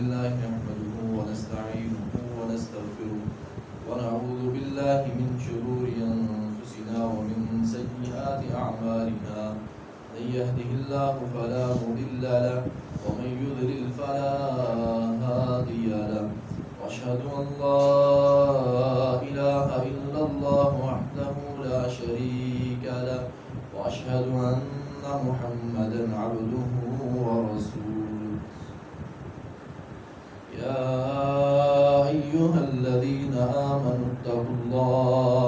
لله نحمده ونستعينه ونستغفره ونعوذ بالله من شرور أنفسنا ومن سيئات أعمالنا من يهده الله فلا مضل له ومن يضلل فلا هادي له وأشهد أن لا إله إلا الله وحده لا شريك له وأشهد أن محمدا عبده ورسوله يا أيها الذين آمنوا اتقوا الله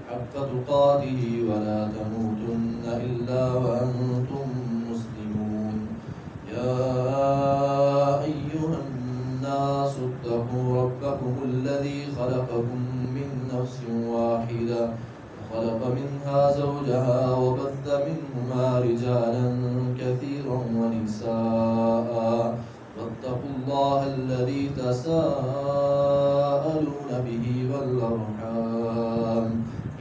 حق تقاته ولا تموتن إلا وأنتم مسلمون يا أيها الناس اتقوا ربكم الذي خلقكم من نفس واحدة وخلق منها زوجها وبث منهما رجالا كثيرا ونساء واتقوا الله الذي تساءلون به والأرحام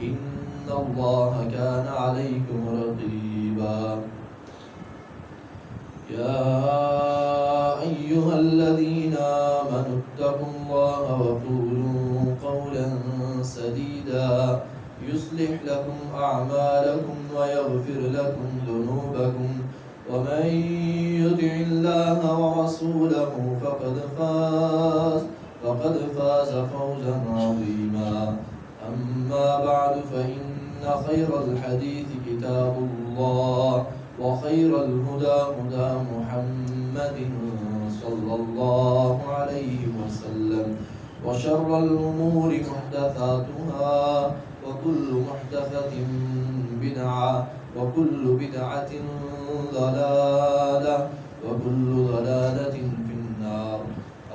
إن الله كان عليكم رقيبا يا أيها الذين آمنوا اتقوا الله وقولوا قولا سديدا يصلح لكم أعمالكم ويغفر لكم ذنوبكم ومن يطع الله ورسوله فقد فاز فوزا عظيما أما بعد فإن خير الحديث كتاب الله وخير الهدى هدى محمد صلى الله عليه وسلم وشر الأمور محدثاتها وكل محدثة بدعة وكل بدعة ضلالة وكل ضلالة في النار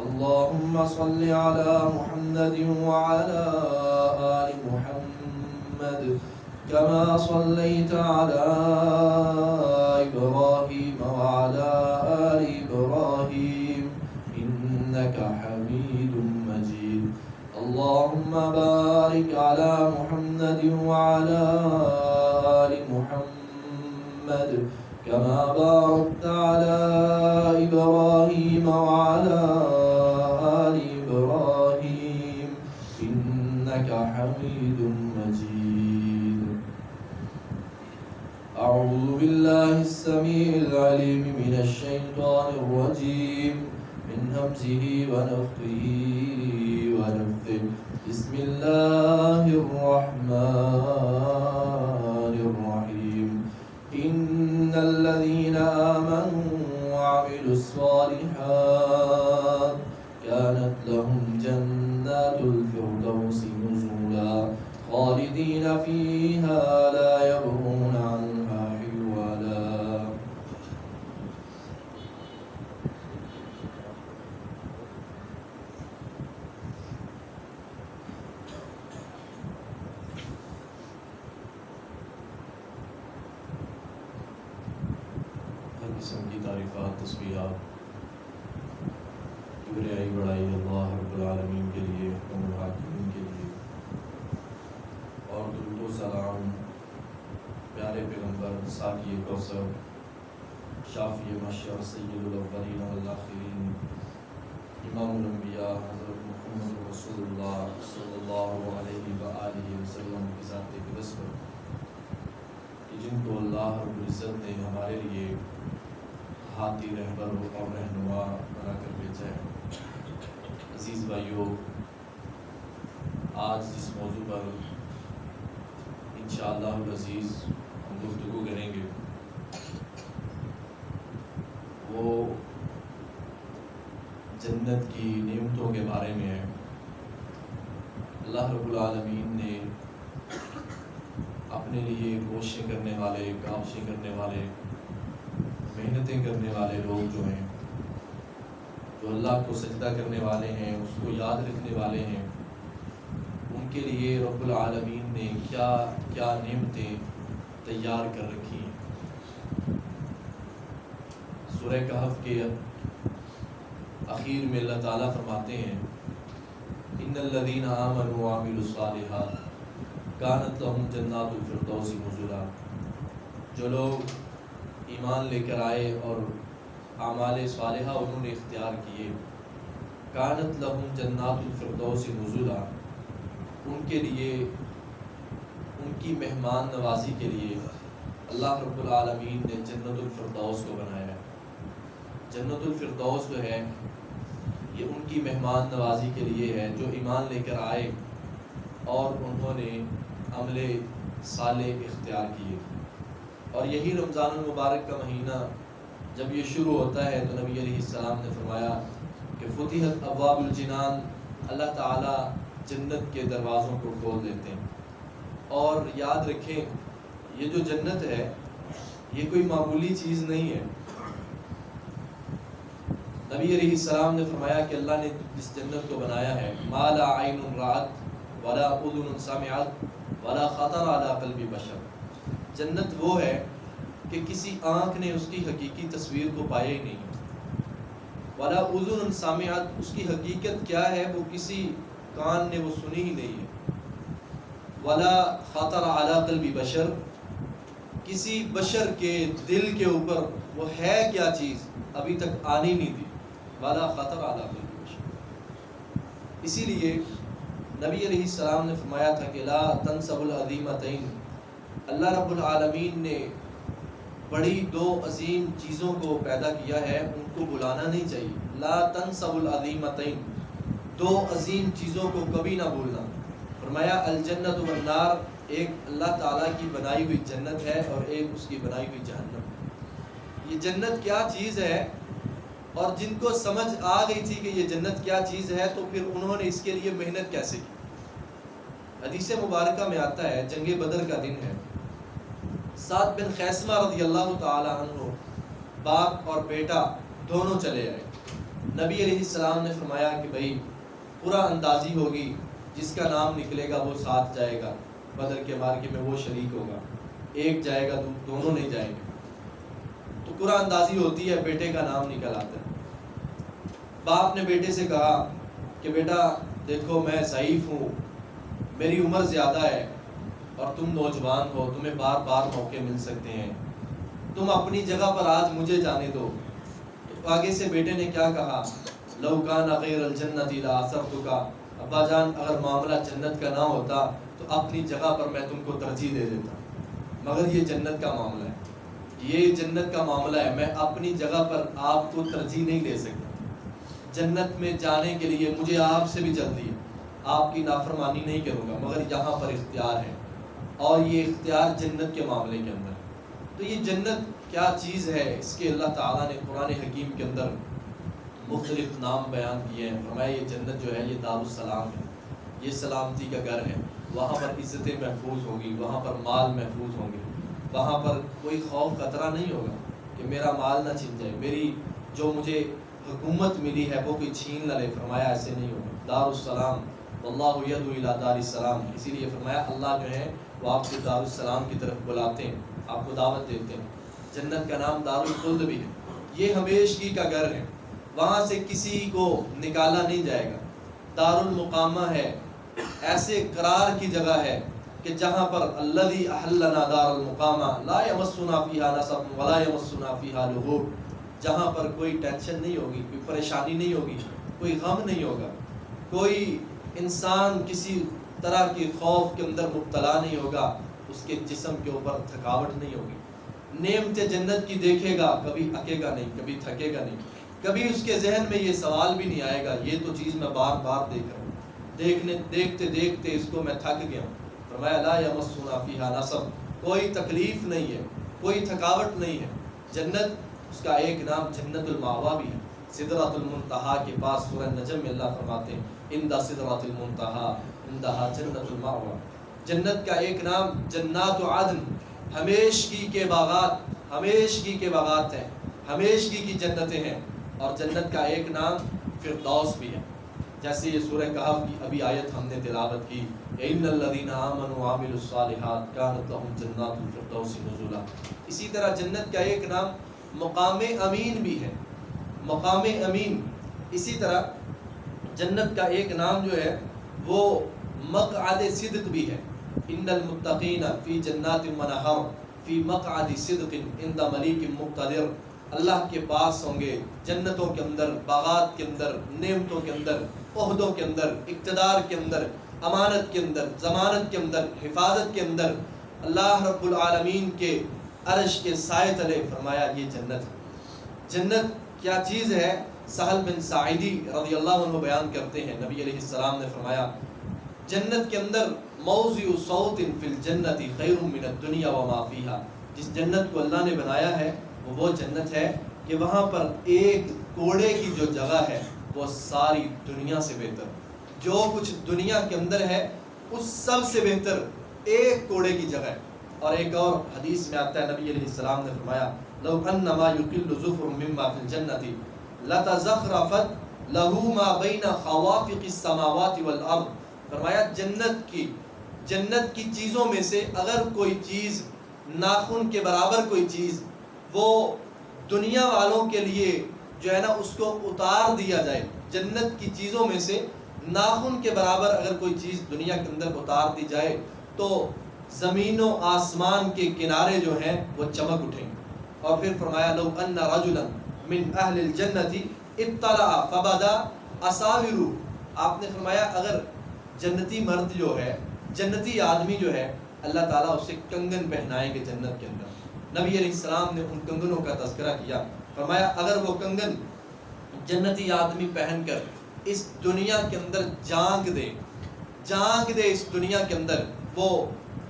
اللهم صل على محمد وعلى آل محمد كما صليت على إبراهيم وعلى آل إبراهيم إنك حميد مجيد اللهم بارك على محمد وعلى آل محمد كما باركت على إبراهيم وعلى آل إبراهيم إنك حميد مجيد أعوذ بالله السميع العليم من الشيطان الرجيم من همزه ونفخه ونفثه بسم الله الرحمن الرحيم إن الذين آمنوا وعملوا الصالحات كانت لهم جنات الفردوس نزلا خالدين فيها لا يبغون عنها حولا قسم کی تعریفات تسبیحات کبریائی بڑائی اللہ رب العالمین کے لیے حکم الحاکمین کے لیے اور درود و سلام پیارے پیغمبر ساقی کوثر شافی محشر سید الاولین والآخرین امام الانبیاء حضرت محمد رسول اللہ صلی اللہ علیہ وآلہ وسلم کی ذات اقدس پر کہ جن کو اللہ رب العزت نے ہمارے لیے ہاتھی رہبر اور رہنما بنا کر بھیجا ہے۔ عزیز بھائیوں، آج جس موضوع پر انشاءاللہ العزیز ہم گفتگو کریں گے وہ جنت کی نعمتوں کے بارے میں ہے۔ اللہ رب العالمین نے اپنے لیے کوششیں کرنے والے، کاوشیں کرنے والے، محنتیں کرنے والے لوگ جو ہیں، جو اللہ کو سجدہ کرنے والے ہیں، اس کو یاد رکھنے والے ہیں، ان کے لیے رب العالمین نے کیا کیا نعمتیں تیار کر رکھی ہیں۔ سورہ کہف کے اخیر میں اللہ تعالیٰ فرماتے ہیں ان الذین آمنوا وعملوا الصالحات کانت لہم جنات الفردوس نزلا، جو لوگ ایمان لے کر آئے اور اعمال صالحہ انہوں نے اختیار کیے کانت لہم جنات الفردوس نزلا، ان کے لیے ان کی مہمان نوازی کے لیے اللہ رب العالمین نے جنت الفردوس کو بنایا ہے۔ جنت الفردوس جو ہے یہ ان کی مہمان نوازی کے لیے ہے جو ایمان لے کر آئے اور انہوں نے عمل صالح اختیار کیے۔ اور یہی رمضان المبارک کا مہینہ جب یہ شروع ہوتا ہے تو نبی علیہ السلام نے فرمایا کہ فتحت ابواب الجنان، اللہ تعالیٰ جنت کے دروازوں کو کھول دیتے ہیں۔ اور یاد رکھیں یہ جو جنت ہے یہ کوئی معمولی چیز نہیں ہے۔ نبی علیہ السلام نے فرمایا کہ اللہ نے جس جنت کو بنایا ہے ما لا عین رأت ولا اذن سمعت ولا خطر علی قلب بشر، جنت وہ ہے کہ کسی آنکھ نے اس کی حقیقی تصویر کو پایا ہی نہیں، ولا اذن سمعت، اس کی حقیقت کیا ہے وہ کسی کان نے وہ سنی ہی نہیں ہے، ولا خطر علی قلب بشر، کسی بشر کے دل کے اوپر وہ ہے کیا چیز ابھی تک آنی نہیں تھی، ولا خطر علی قلب بشر۔ اسی لیے نبی علیہ السلام نے فرمایا تھا کہ لا تنسب العظیمتین، اللہ رب العالمین نے بڑی دو عظیم چیزوں کو پیدا کیا ہے، ان کو بلانا نہیں چاہیے۔ لا تنسب العظیمتین، دو عظیم چیزوں کو کبھی نہ بھولنا۔ فرمایا الجنت والنار، ایک اللہ تعالیٰ کی بنائی ہوئی جنت ہے اور ایک اس کی بنائی ہوئی جہنم۔ یہ جنت کیا چیز ہے، اور جن کو سمجھ آ گئی تھی کہ یہ جنت کیا چیز ہے تو پھر انہوں نے اس کے لیے محنت کیسے کی۔ حدیث مبارکہ میں آتا ہے جنگ بدر کا دن ہے، سعد بن خیثمہ رضی اللہ تعالی عنہ باپ اور بیٹا دونوں چلے آئے۔ نبی علیہ السلام نے فرمایا کہ بھائی پورا اندازی ہوگی، جس کا نام نکلے گا وہ ساتھ جائے گا، بدر کے مارکے میں وہ شریک ہوگا، ایک جائے گا دونوں نہیں جائیں گے۔ تو قرآن اندازی ہوتی ہے، بیٹے کا نام نکل آتا ہے۔ باپ نے بیٹے سے کہا کہ بیٹا دیکھو میں ضعیف ہوں، میری عمر زیادہ ہے اور تم نوجوان ہو، تمہیں بار بار موقع مل سکتے ہیں، تم اپنی جگہ پر آج مجھے جانے دو۔ تو آگے سے بیٹے نے کیا کہا، لو کان غیر الجنت لآثرتک، ابا جان اگر معاملہ جنت کا نہ ہوتا تو اپنی جگہ پر میں تم کو ترجیح دے دیتا، مگر یہ جنت کا معاملہ ہے، یہ جنت کا معاملہ ہے، میں اپنی جگہ پر آپ کو ترجیح نہیں دے سکتا۔ جنت میں جانے کے لیے مجھے آپ سے بھی جلدی ہے، آپ کی نافرمانی نہیں کروں گا، مگر یہاں پر اختیار ہے، اور یہ اختیار جنت کے معاملے کے اندر ہے۔ تو یہ جنت کیا چیز ہے، اس کے اللہ تعالیٰ نے قرآن حکیم کے اندر مختلف نام بیان کیے ہیں۔ فرمایا یہ جنت جو ہے یہ دار السلام ہے، یہ سلامتی کا گھر ہے، وہاں پر عزتیں محفوظ ہوگی، وہاں پر مال محفوظ ہوں گے، وہاں پر کوئی خوف خطرہ نہیں ہوگا کہ میرا مال نہ چھن جائے، میری جو مجھے حکومت ملی ہے وہ کوئی چھین نہ لے۔ فرمایا ایسے نہیں ہوگا، دار السلام، واللہ یدعو الی دار السلام، اسی لیے فرمایا اللہ جو ہے وہ آپ کو دار السلام کی طرف بلاتے ہیں، آپ کو دعوت دیتے ہیں۔ جنت کا نام دار الخلد بھی ہے، یہ ہمیشگی کا گھر ہے، وہاں سے کسی کو نکالا نہیں جائے گا۔ دار المقامہ ہے، ایسے قرار کی جگہ ہے کہ جہاں پر الذی احلنا دار المقامہ لا یمسنا فیہا نصب ولا یمسنا فیہا لغوب، جہاں پر کوئی ٹینشن نہیں ہوگی، کوئی پریشانی نہیں ہوگی، کوئی غم نہیں ہوگا، کوئی انسان کسی طرح کے خوف کے اندر مبتلا نہیں ہوگا، اس کے جسم کے اوپر تھکاوٹ نہیں ہوگی۔ نعمت جنت کی دیکھے گا، کبھی اکے گا نہیں، کبھی تھکے گا نہیں، کبھی اس کے ذہن میں یہ سوال بھی نہیں آئے گا یہ تو چیز میں بار بار دیکھ رہا ہوں، دیکھتے دیکھتے اس کو میں تھک گیا ہوں۔ فرمایا لا یمسنا فیہا نصب، کوئی تکلیف نہیں ہے، کوئی تھکاوٹ نہیں ہے۔ جنت، اس کا ایک نام جنت المأویٰ بھی ہے، سدرۃ المنتہا کے پاس سورہ نجم میں اللہ فرماتے ہیں عند سدرۃ المنتہا عندہا جنت المأویٰ۔ جنت کا ایک نام جنات عدن، ہمیشگی کے باغات، ہمیشگی کے باغات ہیں، ہمیشگی کی جنتیں ہیں۔ اور جنت کا ایک نام فردوس بھی ہے، جیسے یہ سورہ کہف کی ابھی آیت ہم نے تلاوت کی، ان الذین آمنوا وعملوا الصالحات کانت لہم جنات الفردوس نزلا۔ اسی طرح جنت کا ایک نام مقام امین بھی ہے، مقام امین۔ اسی طرح جنت کا ایک نام جو ہے وہ مقعد صدق بھی ہے، ان المتقین فی جنات ونہر فی مقعد صدق عند ملیک مقتدر۔ اللہ کے پاس ہوں گے، جنتوں کے اندر، باغات کے اندر، نعمتوں کے اندر، عہدوں کے اندر، اقتدار کے اندر، امانت کے اندر، ضمانت کے اندر، حفاظت کے اندر، اللہ رب العالمین کے عرش کے سائے تلے۔ فرمایا یہ جنت ہے۔ جنت کیا چیز ہے؟ سہل بن ساعدی رضی اللہ عنہ بیان کرتے ہیں، نبی علیہ السلام نے فرمایا جنت کے اندر موضع صوت فی الجنت خیر من الدنیا وما فیہا، جس جنت کو اللہ نے بنایا ہے وہ جنت ہے کہ وہاں پر ایک کوڑے کی جو جگہ ہے وہ ساری دنیا سے بہتر، جو کچھ دنیا کے اندر ہے اس سب سے بہتر ایک کوڑے کی جگہ ہے۔ اور ایک اور حدیث میں آتا ہے، نبی علیہ السلام نے فرمایا لو انما یقل ظفر مما فی الجنت لتزخرفت لہ ما بین خوافق السماوات والارض۔ فرمایا جنت کی چیزوں میں سے اگر کوئی چیز ناخن کے برابر کوئی چیز وہ دنیا والوں کے لیے جو ہے نا اس کو اتار دیا جائے، جنت کی چیزوں میں سے ناخن کے برابر اگر کوئی چیز دنیا کے اندر اتار دی جائے تو زمین و آسمان کے کنارے جو ہیں وہ چمک اٹھیں۔ اور پھر فرمایا لو ان رجلا من اہل الجنت اطلع فبدا اصاور، آپ نے فرمایا اگر جنتی مرد جو ہے، جنتی آدمی جو ہے، اللہ تعالیٰ اسے کنگن پہنائیں گے جنت کے اندر۔ نبی علیہ السلام نے ان کنگنوں کا تذکرہ کیا، فرمایا اگر وہ کنگن جنتی آدمی پہن کر اس دنیا کے اندر جانگ دے اس دنیا کے اندر، وہ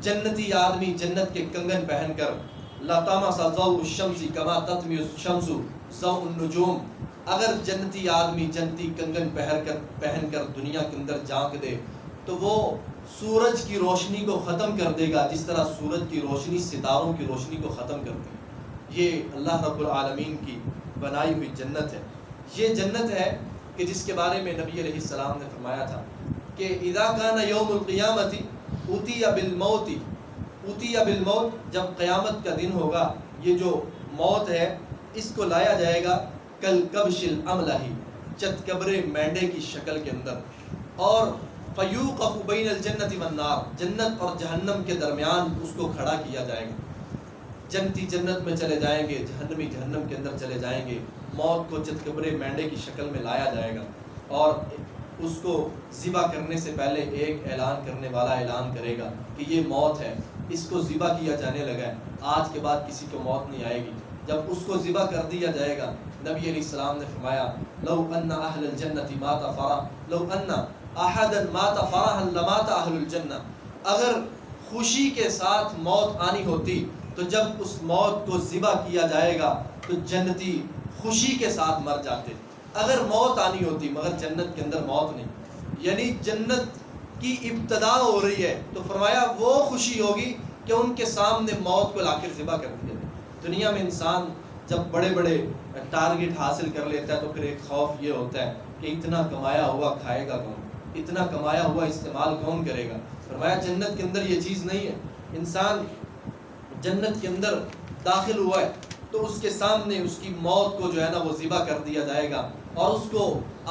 جنتی آدمی جنت کے کنگن پہن کر لطمس ضوء الشمس کما تطمی الشمس ضوء النجوم، اگر جنتی آدمی جنتی کنگن پہن کر دنیا کے اندر جانگ دے تو وہ سورج کی روشنی کو ختم کر دے گا جس طرح سورج کی روشنی ستاروں کی روشنی کو ختم کرتی ہے۔ یہ اللہ رب العالمین کی بنائی ہوئی جنت ہے۔ یہ جنت ہے کہ جس کے بارے میں نبی علیہ السلام نے فرمایا تھا کہ اذا کان یوم القیامت اوتی بالموت، جب قیامت کا دن ہوگا یہ جو موت ہے اس کو لایا جائے گا کل کبش الاملہ، چتکبر مینڈے کی شکل کے اندر، اور فیوقف بین الجنت والنار، جنت اور جہنم کے درمیان اس کو کھڑا کیا جائے گا۔ جنتی جنت میں چلے جائیں گے، جہنمی جہنم کے اندر چلے جائیں گے۔ موت کو چتکبرے مینڈے کی شکل میں لایا جائے گا اور اس کو ذبح کرنے سے پہلے ایک اعلان کرنے والا اعلان کرے گا کہ یہ موت ہے، اس کو ذبح کیا جانے لگا ہے، آج کے بعد کسی کو موت نہیں آئے گی۔ جب اس کو ذبح کر دیا جائے گا، نبی علیہ السلام نے فرمایا لو ان اہل الجنت مات فرح لو ان احدا مات فرحا لمات اہل الجنہ، اگر خوشی کے ساتھ موت آنی ہوتی تو جب اس موت کو ذبح کیا جائے گا تو جنتی خوشی کے ساتھ مر جاتے، اگر موت آنی ہوتی، مگر جنت کے اندر موت نہیں، یعنی جنت کی ابتدا ہو رہی ہے تو فرمایا وہ خوشی ہوگی کہ ان کے سامنے موت کو لا کر ذبح کر دیا جائے۔ دنیا میں انسان جب بڑے بڑے ٹارگٹ حاصل کر لیتا ہے تو پھر ایک خوف یہ ہوتا ہے کہ اتنا کمایا ہوا کھائے گا کون، اتنا کمایا ہوا استعمال کون کرے گا۔ فرمایا جنت کے اندر یہ چیز نہیں ہے، انسان جنت کے اندر داخل ہوا ہے تو اس کے سامنے اس کی موت کو جو ہے نا وہ ذبح کر دیا جائے گا، اور اس کو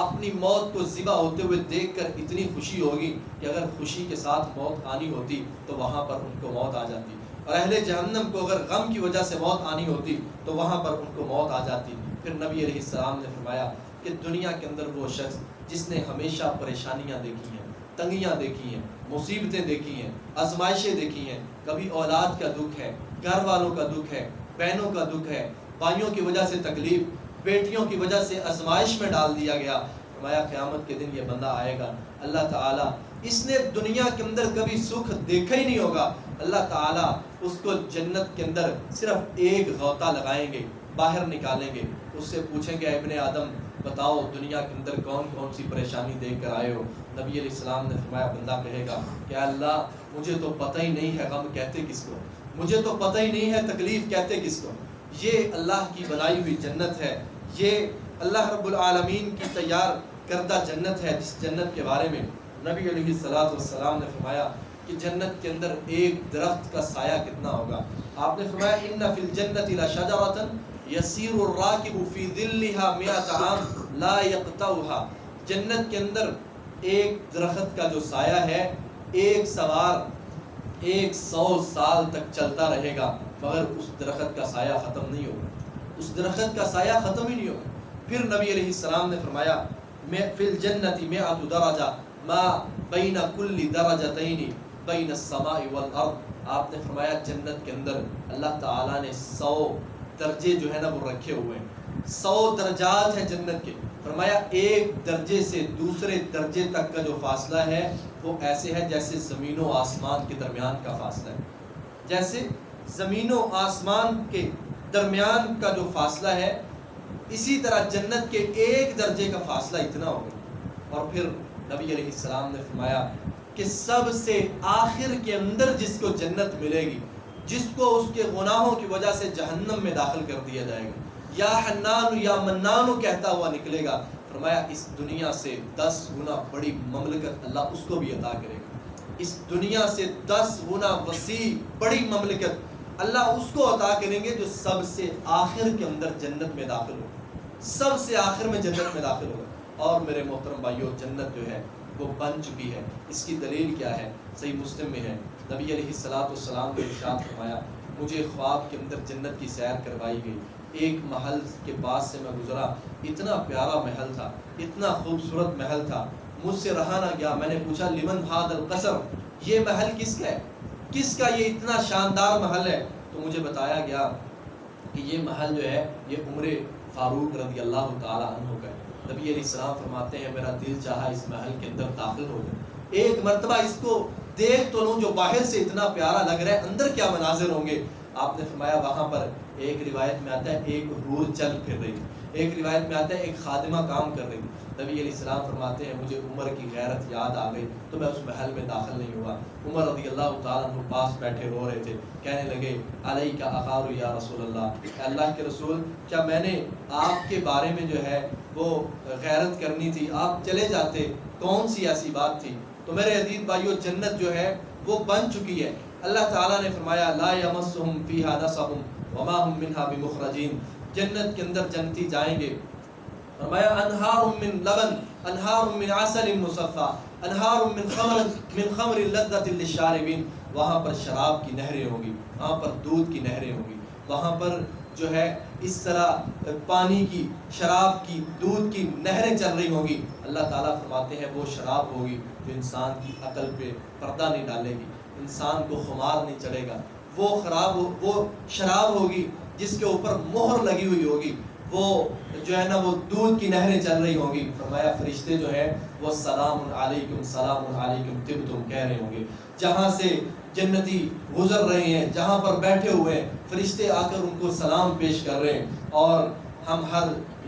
اپنی موت کو ذبح ہوتے ہوئے دیکھ کر اتنی خوشی ہوگی کہ اگر خوشی کے ساتھ موت آنی ہوتی تو وہاں پر ان کو موت آ جاتی، اور اہل جہنم کو اگر غم کی وجہ سے موت آنی ہوتی تو وہاں پر ان کو موت آ جاتی۔ پھر نبی علیہ السلام نے فرمایا کہ دنیا کے اندر وہ شخص جس نے ہمیشہ پریشانیاں دیکھی ہیں، تنگیاں دیکھی ہیں، مصیبتیں دیکھی ہیں، آزمائشیں دیکھی ہیں، کبھی اولاد کا دکھ ہے، گھر والوں کا دکھ ہے، بہنوں کا دکھ ہے، بھائیوں کی وجہ سے تکلیف، بیٹیوں کی وجہ سے آزمائش میں ڈال دیا گیا، فرمایا قیامت کے دن یہ بندہ آئے گا، اللہ تعالیٰ اس نے دنیا کے اندر کبھی سکھ دیکھا ہی نہیں ہوگا، اللہ تعالیٰ اس کو جنت کے اندر صرف ایک غوطہ لگائیں گے، باہر نکالیں گے، اس سے پوچھیں گے ابن آدم بتاؤ دنیا کے اندر کون کون سی پریشانی دیکھ کر آئے ہو؟ نبی علیہ السلام نے فرمایا بندہ کہے گا کہ اللہ مجھے تو پتہ ہی نہیں ہے غم کہتے کس کو، مجھے تو پتہ ہی نہیں ہے تکلیف کہتے کس کو۔ یہ اللہ کی بنائی ہوئی جنت ہے، یہ اللہ رب العالمین کی تیار کردہ جنت ہے، جس جنت کے بارے میں نبی علیہ السلام نے فرمایا کہ جنت کے اندر ایک درخت کا سایہ کتنا ہوگا۔ آپ نے فرمایا ان فی الجنت لشجرۃ یسیر الراکب فی ظلها 100 عام لا یقطعها، جنت کے اندر ایک درخت کا جو سایہ ہے ایک سوار 100 سال تک چلتا رہے گا مگر اس درخت کا سایہ ختم نہیں ہوگا۔ اس درخت کا سایہ ختم ہی نہیں ہوگا۔ پھر نبی علیہ السلام نے فرمایا میں فی الجنت مئۃ درجہ ما بین کل درجتین بین السماء والارض، آپ نے فرمایا جنت کے اندر اللہ تعالیٰ نے 100 درجے جو ہے نا وہ رکھے ہوئے ہیں، 100 درجات ہیں جنت کے۔ فرمایا ایک درجے سے دوسرے درجے تک کا جو فاصلہ ہے وہ ایسے ہے جیسے زمین و آسمان کے درمیان کا فاصلہ ہے، جیسے زمین و آسمان کے درمیان کا جو فاصلہ ہے اسی طرح جنت کے ایک درجے کا فاصلہ اتنا ہوگا۔ اور پھر نبی علیہ السلام نے فرمایا کہ سب سے آخر کے اندر جس کو جنت ملے گی، جس کو اس کے گناہوں کی وجہ سے جہنم میں داخل کر دیا جائے گا، یا حنان یا منان کہتا ہوا نکلے گا، فرمایا اس دنیا سے 10 گنا بڑی مملکت اللہ اس کو بھی عطا کرے گا، اس دنیا سے 10 گنا وسیع بڑی مملکت اللہ اس کو عطا کریں گے جو سب سے آخر کے اندر جنت میں داخل ہوگا، سب سے آخر میں جنت میں داخل ہوگا۔ اور میرے محترم بھائیو، جنت جو ہے وہ بن چکی ہے۔ اس کی دلیل کیا ہے؟ صحیح مسلم میں ہے، نبی علیہ السلام نے ارشاد فرمایا مجھے خواب کے اندر جنت کی سیر کروائی گئی، ایک محل کے پاس سے میں گزرا، اتنا پیارا محل تھا، اتنا خوبصورت محل تھا، مجھ سے رہا نہ گیا۔ میں نے پوچھا لمن ھذا القصر، یہ محل کس کا ہے، کس کا یہ اتنا شاندار محل ہے؟ تو مجھے بتایا گیا کہ یہ محل جو ہے یہ عمر فاروق رضی اللہ تعالی عنہ کا ہے۔ نبی علیہ السلام فرماتے ہیں میرا دل چاہا اس محل کے اندر داخل ہو جائے، ایک مرتبہ اس کو دیکھ تو لوں، جو باہر سے اتنا پیارا لگ رہا ہے اندر کیا مناظر ہوں گے۔ آپ نے فرمایا وہاں پر ایک روایت میں آتا ہے ایک حور چل پھر رہی، ایک روایت میں آتا ہے ایک خادمہ کام کر رہی۔ نبی علیہ السلام فرماتے ہیں مجھے عمر کی غیرت یاد آ گئی تو میں اس محل میں داخل نہیں ہوا۔ عمر رضی اللہ تعالیٰ عنہ پاس بیٹھے رو رہے تھے، کہنے لگے علیک اخار یا رسول اللہ، اے اللہ کے رسول کیا میں نے آپ کے بارے میں جو ہے وہ غیرت کرنی تھی، آپ چلے جاتے، کون سی ایسی بات تھی؟ تو میرے عزیز بھائیو جنت جو ہے وہ بن چکی ہے۔ اللہ تعالیٰ نے فرمایا لا یمسہم فیہا نصب وما ہم منہا بمخرجین، جنت کے اندر جنتی جائیں گے، فرمایا انہار من لبن انہار من عسل مصفا انہار من خمر لذت للشاربین، وہاں پر شراب کی نہریں ہوں گی، وہاں پر دودھ کی نہریں ہوں گی، وہاں پر جو ہے اس طرح پانی کی، شراب کی، دودھ کی نہریں چل رہی ہوں گی۔ اللہ تعالیٰ فرماتے ہیں وہ شراب ہوگی جو انسان کی عقل پہ پردہ نہیں ڈالے گی، انسان کو خمار نہیں چڑھے گا، وہ شراب ہوگی جس کے اوپر مہر لگی ہوئی ہوگی، وہ جو ہے نا وہ دودھ کی نہریں چل رہی ہوں گی۔ فرمایا فرشتے جو ہیں وہ سلام علیکم طبتم کہہ رہے ہوں گے، جہاں سے جنتی گزر رہے ہیں، جہاں پر بیٹھے ہوئے ہیں، فرشتے آ کر ان کو سلام پیش کر رہے ہیں۔ اور ہم ہر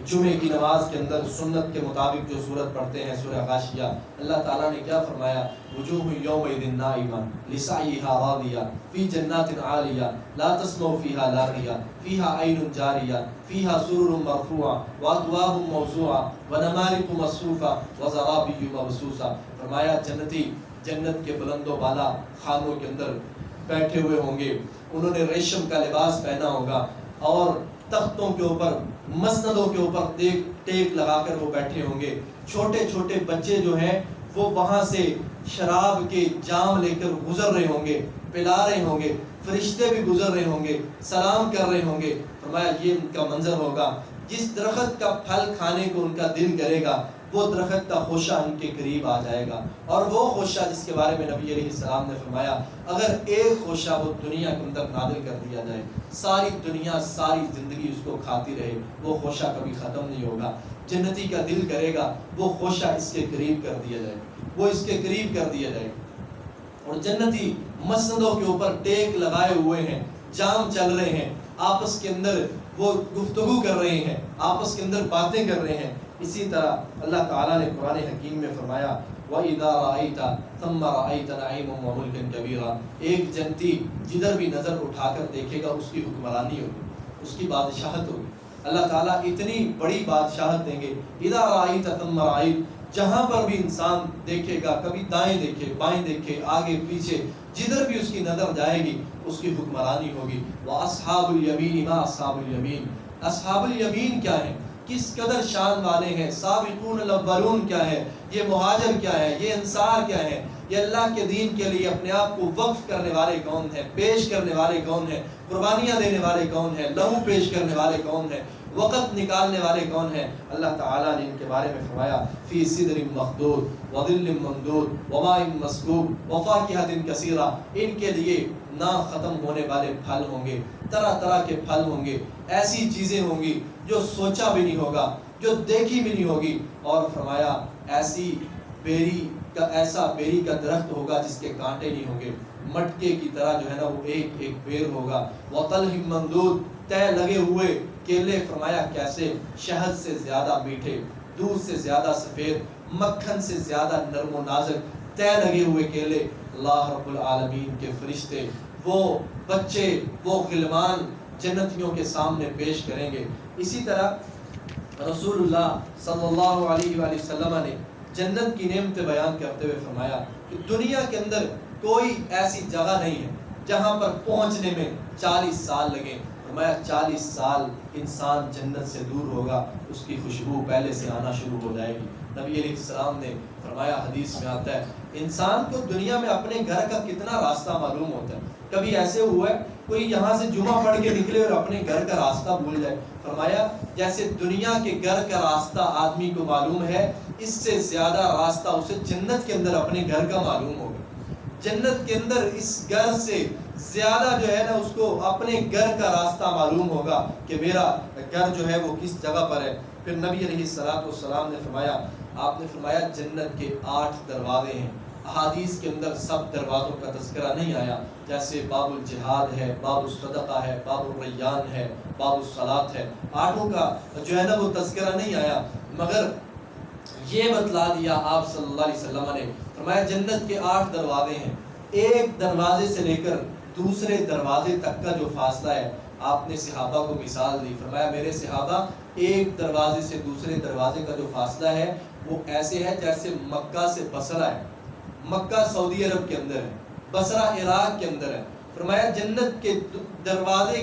جمعے کی نماز کے اندر سنت کے مطابق جو سورت پڑھتے ہیں سورہ غاشیہ، اللہ تعالیٰ نے کیا فرمایا وجوہ یومئذ ناعمہ لسعیہا راضیہ فی جنات عالیہ لا تسمع فیہا لاغیہ فیہا عین جاریہ فیہا سرر مرفوعہ واکواب موضوعہ ونمارق مصفوفہ وزرابی مبثوثہ۔ فرمایا جنتی جنت کے بلند و بالا خانوں کے اندر بیٹھے ہوئے ہوں گے، انہوں نے ریشم کا لباس پہنا ہوگا اور تختوں کے اوپر، مسندوں کے اوپر ٹیک لگا کر وہ بیٹھے ہوں گے۔ چھوٹے چھوٹے بچے جو ہیں وہ وہاں سے شراب کے جام لے کر گزر رہے ہوں گے، پلا رہے ہوں گے، فرشتے بھی گزر رہے ہوں گے، سلام کر رہے ہوں گے۔ فرمایا یہ ان کا منظر ہوگا، جس درخت کا پھل کھانے کو ان کا دل کرے گا وہ درخت کا خوشہ ان کے قریب آ جائے گا، اور وہ خوشہ جس کے بارے میں نبی علیہ السلام نے فرمایا اگر ایک خوشہ وہ دنیا کے اندر نازل کر دیا جائے، ساری دنیا ساری زندگی اس کو کھاتی رہے، وہ خوشہ کبھی ختم نہیں ہوگا۔ جنتی کا دل کرے گا وہ خوشہ اس کے قریب کر دیا جائے، وہ اس کے قریب کر دیا جائے۔ اور جنتی مسندوں کے اوپر ٹیک لگائے ہوئے ہیں، جام چل رہے ہیں، آپس کے اندر وہ گفتگو کر رہے ہیں، آپس کے اندر باتیں کر رہے ہیں۔ اسی طرح اللہ تعالیٰ نے قرآن حکیم میں فرمایا وَإِذَا رَأَيْتَ ثَمَّ رَأَيْتَ نَعِيمًا وَمُلْكًا كَبِيرًا، ایک جنتی جدھر بھی نظر اٹھا کر دیکھے گا اس کی حکمرانی ہوگی، اس کی بادشاہت ہوگی۔ اللہ تعالیٰ اتنی بڑی بادشاہت دیں گے۔ اِذَا رَأَيْتَ ثَمَّ رَأَيْتَ، جہاں پر بھی انسان دیکھے گا، کبھی دائیں دیکھے، بائیں دیکھے، آگے پیچھے، جدھر بھی اس کی نظر جائے گی اس کی حکمرانی ہوگی۔ وَأَصْحَابُ الْيَمِينِ مَا أَصْحَابُ الْيَمِينِ، اصحاب الیمین کیا ہیں، کس قدر شان والے ہیں، سابقون الاولون کیا ہے، یہ مہاجر کیا ہے، یہ انصار کیا ہے، یہ اللہ کے دین کے لیے اپنے آپ کو وقف کرنے والے کون ہیں، پیش کرنے والے کون ہیں، قربانیاں دینے والے کون ہیں، لہو پیش کرنے والے کون ہیں، وقت نکالنے والے کون ہیں؟ اللہ تعالیٰ نے ان کے بارے میں فرمایا فی صدر مخدود وظل ممدود وماء مسکوب وفاکہۃ کثیرہ، ان کے لیے نہ ختم ہونے والے پھل ہوں گے، طرح طرح کے پھل ہوں گے، ایسی چیزیں ہوں گی جو سوچا بھی نہیں ہوگا، جو دیکھی بھی نہیں ہوگی، اور فرمایا ایسی ایسا بیری کا درخت ہوگا جس کے کانٹے نہیں ہوں گے، مٹکے کی طرح جو ہے نا وہ ایک ایک بیر ہوگا، وطلح ممدود، طے لگے ہوئے کیلے، فرمایا کیسے، شہد سے زیادہ میٹھے، دودھ سے زیادہ سفید، مکھن سے زیادہ نرم و نازک، طے لگے ہوئے کیلے اللہ رب العالمین کے فرشتے، وہ بچے، وہ غلمان جنتیوں کے سامنے پیش کریں گے۔ اسی طرح رسول اللہ صلی اللہ علیہ وآلہ وسلم نے جنت کی نعمتیں بیان کرتے ہوئے فرمایا کہ دنیا کے اندر کوئی ایسی جگہ نہیں ہے جہاں پر پہنچنے میں 40 سال لگے، فرمایا 40 سال انسان جنت سے دور ہوگا، اس کی خوشبو پہلے سے آنا شروع ہو جائے گی۔ نبی علیہ السلام نے فرمایا، حدیث میں آتا ہے انسان کو دنیا میں اپنے گھر کا کتنا راستہ معلوم ہوتا ہے، کبھی ایسے ہوا ہے کوئی یہاں سے جمعہ پڑھ کے نکلے اور اپنے گھر کا راستہ بھول جائے؟ فرمایا جیسے دنیا کے گھر کا راستہ آدمی کو معلوم ہے، اس سے زیادہ راستہ اسے جنت کے اندر اپنے گھر کا معلوم ہوگا۔ جنت کے اندر اس گھر سے زیادہ جو ہے نا اس کو اپنے گھر کا راستہ معلوم ہوگا کہ میرا گھر جو ہے وہ کس جگہ پر ہے۔ پھر نبی علیہ السلام نے فرمایا، آپ نے فرمایا جنت کے 8 دروازے ہیں۔ احادیث کے اندر سب دروازوں کا تذکرہ نہیں آیا، جیسے باب الجہاد ہے، باب الصدقہ ہے، باب الریان ہے، باب الصلاۃ ہے، 8 کا جو ہے نا وہ تذکرہ نہیں آیا، مگر یہ بتلا دیا آپ صلی اللہ علیہ وسلم نے، فرمایا جنت کے 8 دروازے ہیں، ایک دروازے سے لے کر دوسرے دروازے تک کا جو فاصلہ ہے، آپ نے صحابہ کو مثال دی، فرمایا میرے صحابہ ایک دروازے سے دوسرے دروازے کا جو فاصلہ ہے وہ ایسے ہے جیسے مکہ سے بصرہ ہے، مکہ سعودی عرب کے اندر ہے، بصرہ عراق کے اندر ہے، فرمایا جنت کے دروازے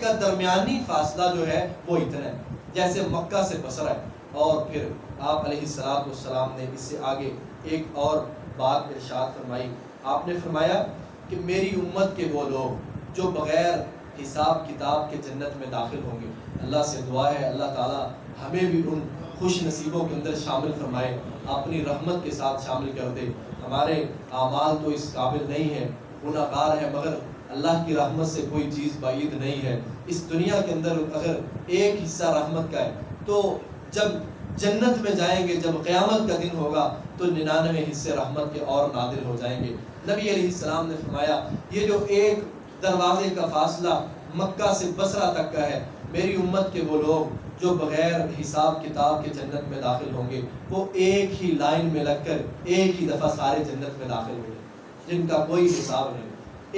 کا درمیانی فاصلہ جو ہے وہ اتنا ہے جیسے مکہ سے بصرہ ہے۔ اور پھر آپ علیہ السلام نے اس سے آگے ایک اور بات ارشاد فرمائی، آپ نے فرمایا کہ میری امت کے وہ لوگ جو بغیر حساب کتاب کے جنت میں داخل ہوں گے۔ اللہ سے دعا ہے اللہ تعالیٰ ہمیں بھی ان خوش نصیبوں کے اندر شامل فرمائے، اپنی رحمت کے ساتھ شامل کر دے۔ ہمارے اعمال تو اس قابل نہیں ہے، گناہ گار ہے، مگر اللہ کی رحمت سے کوئی چیز بعید نہیں ہے۔ اس دنیا کے اندر اگر ایک حصہ رحمت کا ہے تو جب جنت میں جائیں گے، جب قیامت کا دن ہوگا تو 99 حصے رحمت کے اور نازل ہو جائیں گے۔ نبی علیہ السلام نے فرمایا یہ جو ایک دروازے کا فاصلہ مکہ سے بصرہ تک کا ہے، میری امت کے وہ لوگ جو بغیر حساب کتاب کے جنت میں داخل ہوں گے وہ ایک ہی لائن میں لگ کر ایک ہی دفعہ سارے جنت میں داخل ہوں گے، جن کا کوئی حساب نہیں،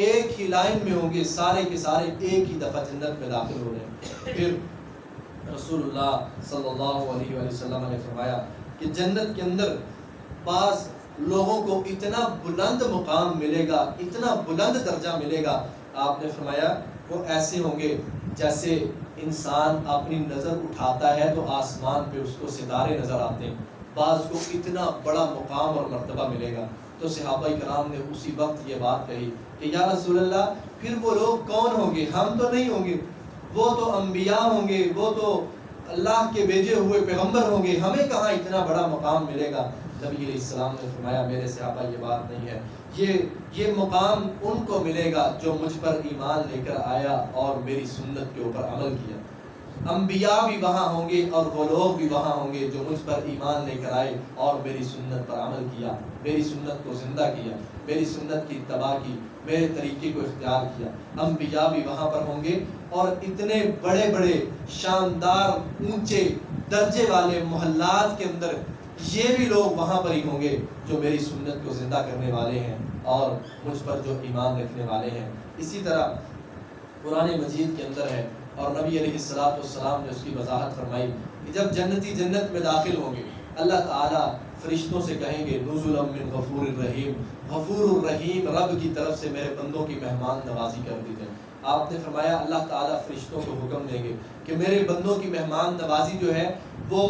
ایک ہی لائن میں ہوں گے، سارے کے سارے ایک ہی دفعہ جنت میں داخل ہو رہے ہیں۔ پھر رسول اللہ صلی اللہ علیہ وآلہ وسلم نے فرمایا کہ جنت کے اندر بعض لوگوں کو اتنا بلند مقام ملے گا، اتنا بلند درجہ ملے گا، آپ نے فرمایا وہ ایسے ہوں گے جیسے انسان اپنی نظر اٹھاتا ہے تو آسمان پہ اس کو ستارے نظر آتے ہیں، بعض کو اتنا بڑا مقام اور مرتبہ ملے گا۔ تو صحابہ کرام نے اسی وقت یہ بات کہی کہ یا رسول اللہ پھر وہ لوگ کون ہوں گے؟ ہم تو نہیں ہوں گے، وہ تو انبیاء ہوں گے، وہ تو اللہ کے بھیجے ہوئے پیغمبر ہوں گے، ہمیں کہاں اتنا بڑا مقام ملے گا؟ نبی علیہ السلام نے فرمایا میرے صحابہ یہ بات نہیں ہے، یہ مقام ان کو ملے گا جو مجھ پر ایمان لے کر آیا اور میری سنت کے اوپر عمل کیا۔ انبیاء بھی وہاں ہوں گے اور وہ لوگ بھی وہاں ہوں گے جو مجھ پر ایمان لے کر آئے اور میری سنت پر عمل کیا، میری سنت کو زندہ کیا، میری سنت کی اتباع کی، میرے طریقے کو اختیار کیا۔ انبیاء بھی وہاں پر ہوں گے اور اتنے بڑے بڑے شاندار اونچے درجے والے محلات کے اندر یہ بھی لوگ وہاں پر ہی ہوں گے جو میری سنت کو زندہ کرنے والے ہیں اور مجھ پر جو ایمان رکھنے والے ہیں۔ اسی طرح قرآن مجید کے اندر ہے اور نبی علیہ السلام نے اس کی وضاحت فرمائی کہ جب جنتی جنت میں داخل ہوں گے اللہ تعالیٰ فرشتوں سے کہیں گے نزلا من غفور الرحیم، غفور الرحیم رب کی طرف سے میرے بندوں کی مہمان نوازی کر دی جائے۔ آپ نے فرمایا اللہ تعالیٰ فرشتوں کو حکم دیں گے کہ میرے بندوں کی مہمان نوازی جو ہے وہ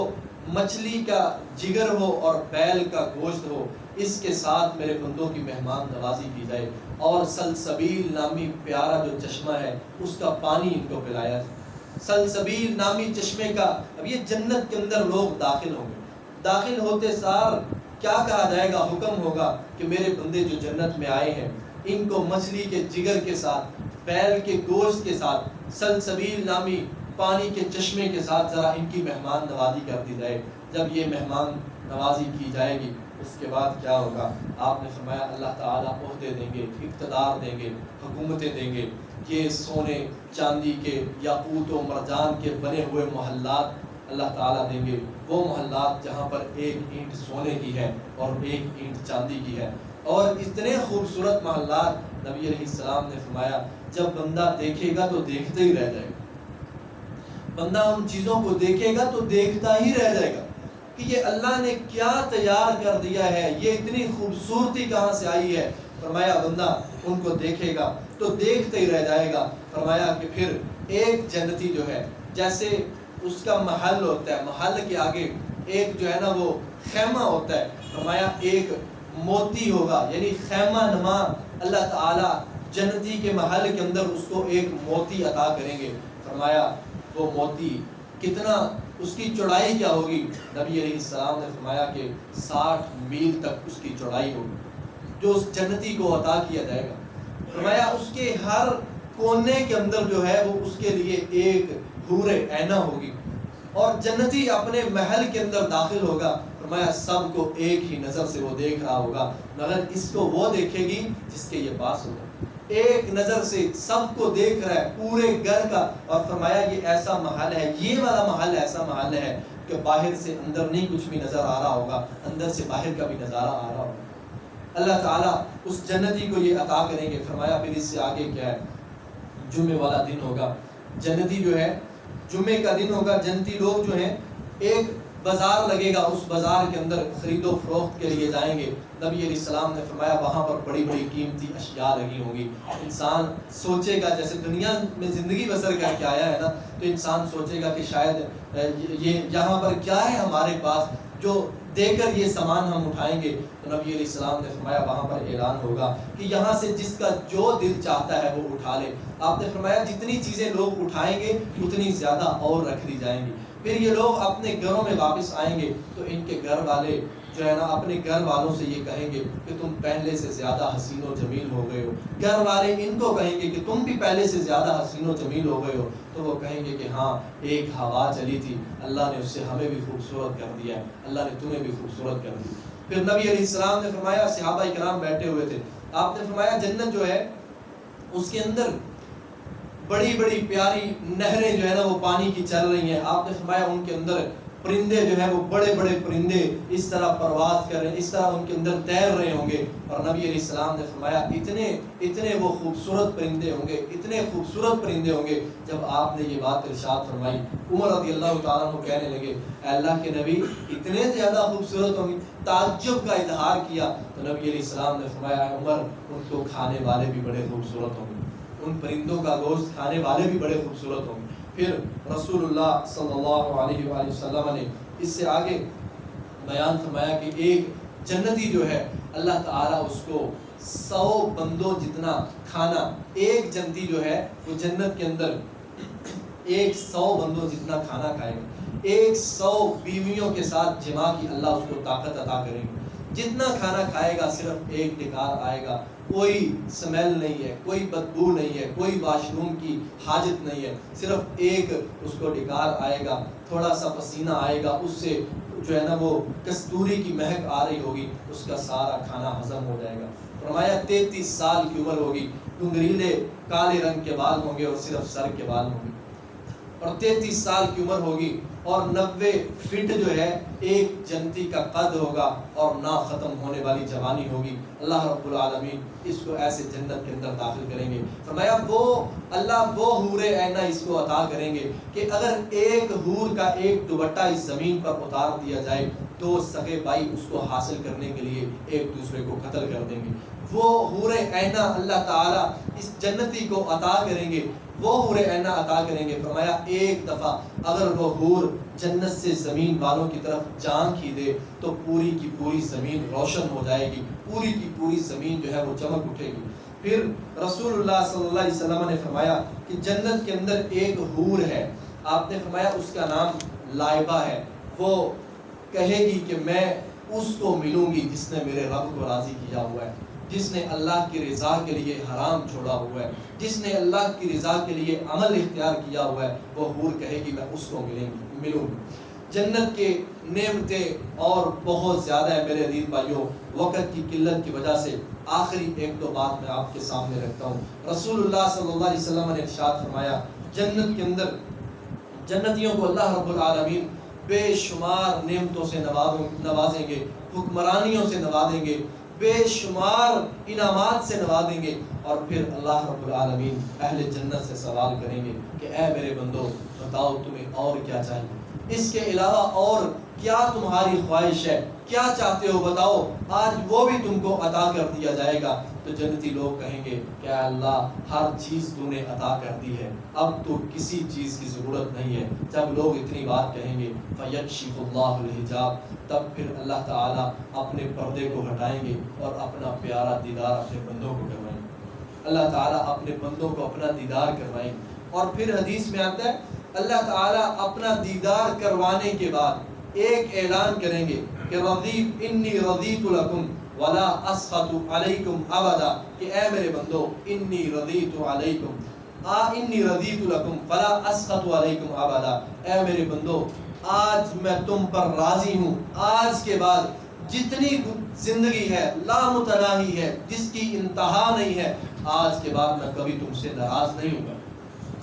مچھلی کا جگر ہو اور بیل کا گوشت ہو، اس کے ساتھ میرے بندوں کی مہمان نوازی کی جائے، اور سلسبیل نامی پیارا جو چشمہ ہے اس کا پانی ان کو پلایا جائے۔ سلسبیل نامی چشمے کا، اب یہ جنت کے اندر لوگ داخل ہوں گے، داخل ہوتے سار کیا کہا جائے گا؟ حکم ہوگا کہ میرے بندے جو جنت میں آئے ہیں ان کو مچھلی کے جگر کے ساتھ، بیل کے گوشت کے ساتھ، سلسبیل نامی پانی کے چشمے کے ساتھ ذرا ان کی مہمان نوازی کر دی جائے۔ جب یہ مہمان نوازی کی جائے گی اس کے بعد کیا ہوگا؟ آپ نے فرمایا اللہ تعالیٰ عہدے دیں گے، اقتدار دیں گے، حکومتیں دیں گے۔ یہ سونے چاندی کے، یاقوت و مرجان کے بنے ہوئے محلات اللہ تعالیٰ دیں گے، وہ محلات جہاں پر ایک اینٹ سونے کی ہے اور ایک اینٹ چاندی کی ہے، اور اتنے خوبصورت محلات نبی علیہ السلام نے فرمایا جب بندہ دیکھے گا تو دیکھتے ہی رہ جائے گا، بندہ ان چیزوں کو دیکھے گا تو دیکھتا ہی رہ جائے گا کہ یہ اللہ نے کیا تیار کر دیا ہے، یہ اتنی خوبصورتی کہاں سے آئی ہے۔ فرمایا بندہ ان کو دیکھے گا تو دیکھتے ہی رہ جائے گا۔ فرمایا کہ پھر ایک جنتی جو ہے، جیسے اس کا محل ہوتا ہے، محل کے آگے ایک جو ہے نا وہ خیمہ ہوتا ہے، فرمایا ایک موتی ہوگا، یعنی خیمہ نما اللہ تعالیٰ جنتی کے محل کے اندر اس کو ایک موتی عطا کریں گے۔ فرمایا وہ موتی کتنا، اس کی چوڑائی کیا ہوگی؟ نبی علیہ السلام نے فرمایا کہ 60 میل تک اس کی چوڑائی ہوگی جو اس جنتی کو عطا کیا جائے گا۔ فرمایا اس کے ہر کونے کے اندر جو ہے وہ اس کے لیے ایک حور عینہ ہوگی، اور جنتی اپنے محل کے اندر داخل ہوگا، فرمایا سب کو ایک ہی نظر سے وہ دیکھ رہا ہوگا، مگر اس کو وہ دیکھے گی جس کے یہ پاس ہوگا، ایک نظر سے سب کو دیکھ رہا ہے پورے گھر کا۔ اور فرمایا یہ ایسا محل ہے، یہ والا محل ایسا محل ہے کہ باہر سے اندر نہیں کچھ بھی نظر آ رہا ہوگا، اندر سے باہر کا بھی نظارہ آ رہا ہوگا۔ اللہ تعالیٰ اس جنتی کو یہ عطا کریں گے۔ فرمایا پھر اس سے آگے کیا ہے؟ جمعے والا دن ہوگا، جنتی جو ہے جمعے کا دن ہوگا، جنتی لوگ جو ہیں ایک بازار لگے گا، اس بازار کے اندر خرید و فروخت کے لیے جائیں گے۔ نبی علیہ السلام نے فرمایا وہاں پر بڑی بڑی قیمتی اشیاء لگی ہوں گی۔ انسان سوچے گا، جیسے دنیا میں زندگی بسر کر کے آیا ہے نا، تو انسان سوچے گا کہ شاید یہ یہاں پر کیا ہے ہمارے پاس جو دے کر یہ سامان ہم اٹھائیں گے۔ تو نبی علیہ السلام نے فرمایا وہاں پر اعلان ہوگا کہ یہاں سے جس کا جو دل چاہتا ہے وہ اٹھا لے۔ آپ نے فرمایا جتنی چیزیں لوگ اٹھائیں گے اتنی زیادہ اور رکھ دی جائیں گی۔ پھر یہ لوگ اپنے گھروں میں واپس آئیں گے تو ان کے گھر والے جو ہے نا اپنے گھر والوں سے یہ کہیں گے کہ تم پہلے سے زیادہ حسین و جمیل ہو گئے ہو، گھر والے ان کو کہیں گے کہ تم بھی پہلے سے زیادہ حسین و جمیل ہو گئے ہو، تو وہ کہیں گے کہ ہاں ایک ہوا چلی تھی، اللہ نے اس سے ہمیں بھی خوبصورت کر دیا ہے، اللہ نے تمہیں بھی خوبصورت کر دی۔ پھر نبی علیہ السلام نے فرمایا، صحابہ کرام بیٹھے ہوئے تھے، آپ نے فرمایا جنت جو ہے اس کے اندر بڑی بڑی پیاری نہریں جو ہے نا وہ پانی کی چل رہی ہیں۔ آپ نے فرمایا ان کے اندر پرندے جو ہیں وہ بڑے بڑے پرندے اس طرح پرواز کر رہے ہیں، اس طرح ان کے اندر تیر رہے ہوں گے۔ اور نبی علیہ السلام نے فرمایا اتنے وہ خوبصورت پرندے ہوں گے، اتنے خوبصورت پرندے ہوں گے۔ جب آپ نے یہ بات ارشاد فرمائی، عمر رضی اللہ تعالیٰ عنہ کہنے لگے اے اللہ کے نبی اتنے زیادہ خوبصورت ہوں گے، تعجب کا اظہار کیا۔ تو نبی علیہ السلام نے فرمایا اے عمر ان کو کھانے والے بھی بڑے خوبصورت ہوں گے، ان پرندوں کا گوشت کھانے والے بھی بڑے خوبصورت ہوں گے۔ پھر رسول اللہ صلی اللہ علیہ وآلہ وسلم نے اس سے آگے بیان فرمایا کہ ایک جنتی جو ہے اللہ تعالیٰ اس کو 100 بندوں جتنا کھانا، ایک جنتی جو ہے وہ جنت کے اندر 100 بندوں جتنا کھانا کھائے گا، 100 بیویوں کے ساتھ جمع کی اللہ اس کو طاقت عطا کریں گے۔ جتنا کھانا کھائے گا صرف ایک ڈکار آئے گا، کوئی سمیل نہیں ہے، کوئی بدبو نہیں ہے، کوئی واش روم کی حاجت نہیں ہے، صرف ایک اس کو ڈکار آئے گا، تھوڑا سا پسینہ آئے گا، اس سے جو ہے نا وہ کستوری کی مہک آ رہی ہوگی، اس کا سارا کھانا ہضم ہو جائے گا۔ فرمایا 33 سال کی عمر ہوگی، گنگریلے کالے رنگ کے بال ہوں گے اور صرف سر کے بال ہوں گے، اور 33 سال کی عمر ہوگی، اور 90 فٹ جو ہے ایک جنتی کا قد ہوگا، اور نہ ختم ہونے والی جوانی ہوگی۔ اللہ رب العالمین اس کو ایسے جنت کے اندر داخل کریں گے۔ فرمایا وہ اللہ وہ حور عینہ اس کو عطا کریں گے کہ اگر ایک حور کا ایک دوپٹہ اس زمین پر اتار دیا جائے تو سگے بھائی اس کو حاصل کرنے کے لیے ایک دوسرے کو قتل کر دیں گے۔ وہ حور عینہ اللہ تعالیٰ اس جنتی کو عطا کریں گے، وہ حور عینہ عطا کریں گے۔ فرمایا ایک دفعہ اگر وہ حور جنت سے زمین والوں کی طرف جان ہی دے تو پوری کی پوری زمین روشن ہو جائے گی، پوری کی پوری زمین جو ہے وہ چمک اٹھے گی۔ پھر رسول اللہ صلی اللہ علیہ وسلم نے فرمایا کہ جنت کے اندر ایک حور ہے، آپ نے فرمایا اس کا نام لائبہ ہے، وہ کہے گی کہ میں اس کو ملوں گی جس نے میرے رب کو راضی کیا ہوا ہے، جس نے اللہ کی رضا کے لیے حرام چھوڑا ہوا ہے، جس نے اللہ کی رضا کے لیے عمل اختیار کیا ہوا ہے، وہ حور کہے گی میں اس کو ملوں گی۔ جنت کے نعمتیں اور بہت زیادہ ہے میرے عزیز بھائیوں، وقت کی قلت کی وجہ سے آخری ایک دو بات میں آپ کے سامنے رکھتا ہوں۔ رسول اللہ صلی اللہ علیہ وسلم نے ارشاد فرمایا جنت کے اندر جنتیوں کو اللہ رب العالمین بے شمار نعمتوں سے نوازیں گے، حکمرانیوں سے نوازیں گے، بے شمار انعامات سے نوازیں گے، اور پھر اللہ رب العالمین اہل جنت سے سوال کریں گے کہ اے میرے بندو بتاؤ تمہیں اور کیا چاہیے، اس کے علاوہ اور کیا تمہاری خواہش ہے، کیا چاہتے ہو بتاؤ، آج وہ بھی تم کو عطا کر دیا جائے گا۔ تو جنتی لوگ کہیں گے کہ اے اللہ ہر چیز تو نے عطا کر دی ہے، اب تو کسی چیز کی ضرورت نہیں ہے۔ جب لوگ اتنی بات کہیں گے فَيَكْشِفُ اللَّهُ الْحِجَابَ، تب پھر اللہ تعالیٰ اپنے پردے کو ہٹائیں گے اور اپنا پیارا دیدار اپنے بندوں کو کروائیں گے، اللہ تعالیٰ اپنے بندوں کو اپنا دیدار کروائیں گے۔ اور پھر حدیث میں آتا ہے اللہ تعالیٰ اپنا دیدار کروانے کے بعد ایک اعلان کریں گے کہ انی رضیت لکم ولا اسخط علیکم ابدا، کہ اے میرے بندو انی رضیت لکم فلا اسخط علیکم ابدا، اے میرے بندو آج میں تم پر راضی ہوں، آج کے بعد جتنی زندگی ہے لامتناہی ہے، جس کی انتہا نہیں ہے، آج کے بعد میں کبھی تم سے ناراض نہیں ہوں گا۔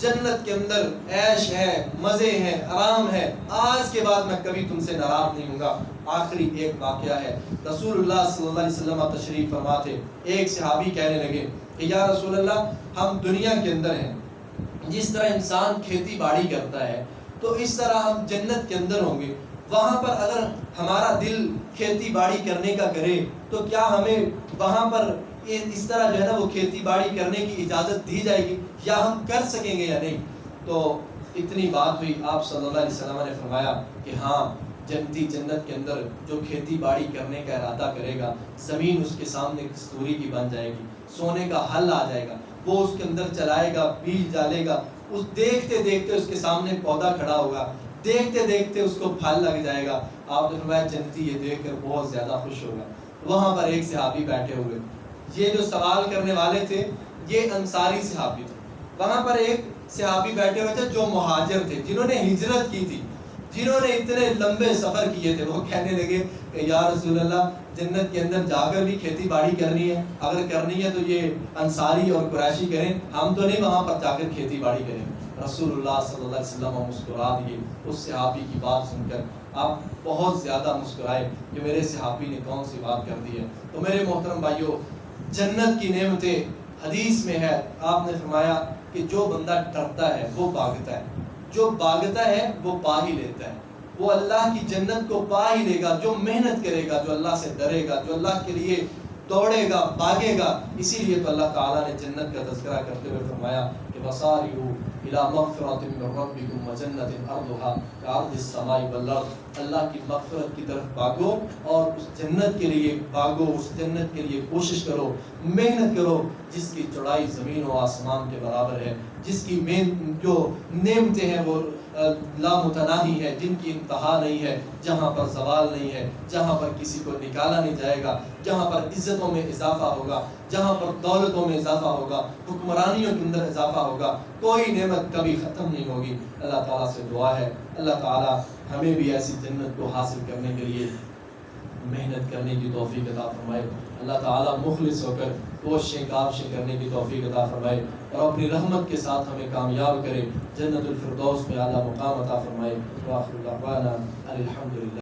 جنت کے اندر عیش ہے، مزے ہیں، آرام ہے، آج کے بعد میں کبھی تم سے ناراض نہیں ہوں گا۔ آخری ایک واقعہ ہے، رسول اللہ صلی اللہ علیہ وسلم تشریف فرما تھے، ایک صحابی کہنے لگے کہ یا رسول اللہ ہم دنیا کے اندر ہیں، جس طرح انسان کھیتی باڑی کرتا ہے تو اس طرح ہم جنت کے اندر ہوں گے، وہاں پر اگر ہمارا دل کھیتی باڑی کرنے کا کرے تو کیا ہمیں وہاں پر اس طرح جو ہے نا وہ کھیتی باڑی کرنے کی اجازت دی جائے گی، یا ہم کر سکیں گے یا نہیں؟ تو اتنی بات ہوئی، آپ صلی اللہ علیہ وسلم نے فرمایا کہ ہاں جنتی جنت کے اندر جو کھیتی باڑی کرنے کا ارادہ کرے گا، زمین اس کے سامنے کستوری کی بن جائے گی، سونے کا حل آ جائے گا، وہ اس کے اندر چلائے گا، بیج ڈالے گا، اس دیکھتے دیکھتے اس کے سامنے پودا کھڑا ہوگا، دیکھتے دیکھتے اس کو پھل لگ جائے گا۔ آپ نے فرمایا جنتی یہ دیکھ کر بہت زیادہ خوش ہوگا۔ وہاں پر ایک صحابی بیٹھے ہوئے، یہ جو سوال کرنے والے تھے یہ انصاری صحابی تھے، وہاں پر ایک صحابی بیٹھے ہوئے تھے جو مہاجر تھے، جنہوں نے ہجرت کی تھی، جنہوں نے اتنے لمبے سفر کیے تھے۔ وہ کہنے لگے کہ یا رسول اللہ جنت کے اندر جا کر بھی کھیتی باڑی کرنی ہے، اگر کرنی ہے تو یہ انصاری اور قریشی کریں، ہم تو نہیں وہاں پر جا کر کھیتی باڑی کریں۔ رسول اللہ صلی اللہ علیہ وسلم مسکرا دیے اس صحابی کی بات سن کر، آپ بہت زیادہ مسکرائے کہ میرے صحابی نے کون سی بات کر دی ہے۔ تو میرے محترم بھائیوں، جنت کی نعمتیں حدیث میں ہے، آپ نے فرمایا کہ جو بندہ ڈرتا ہے وہ بھاگتا ہے، جو بھاگتا ہے وہ پا ہی لیتا ہے، وہ اللہ کی جنت کو پا ہی لے گا جو محنت کرے گا، جو اللہ سے ڈرے گا، جو اللہ کے لیے دوڑے گا، بھاگے گا۔ اسی لیے تو اللہ تعالیٰ نے جنت کا تذکرہ کرتے ہوئے فرمایا کہ وَسَارِعُوا إِلَىٰ مَغْفِرَةٍ مِّن رَّبِّكُمْ وَجَنَّةٍ عَرْضُهَا كَعَرْضِ السَّمَاءِ وَالْأَرْضِ، اللہ کی مغفرت کی طرف بھاگو اور اس جنت کے لیے بھاگو، اس جنت کے لیے کوشش کرو، محنت کرو جس کی چوڑائی زمین و آسمان کے برابر ہے، جس کی جو نعمتیں ہیں وہ لامتناہی ہے، جن کی انتہا نہیں ہے، جہاں پر زوال نہیں ہے، جہاں پر کسی کو نکالا نہیں جائے گا، جہاں پر عزتوں میں اضافہ ہوگا، جہاں پر دولتوں میں اضافہ ہوگا، حکمرانیوں کے اندر اضافہ ہوگا، کوئی نعمت کبھی ختم نہیں ہوگی۔ اللہ تعالیٰ سے دعا ہے اللہ تعالیٰ ہمیں بھی ایسی جنت کو حاصل کرنے کے لیے محنت کرنے کی توفیق عطا فرمائے، اللہ تعالیٰ مخلص ہو کر کوششیں کاوشیں کرنے کی توفیق عطا فرمائے اور اپنی رحمت کے ساتھ ہمیں کامیاب کرے، جنت الفردوس میں اعلیٰ مقام عطا فرمائے۔ وآخر دعوانا الحمدللہ۔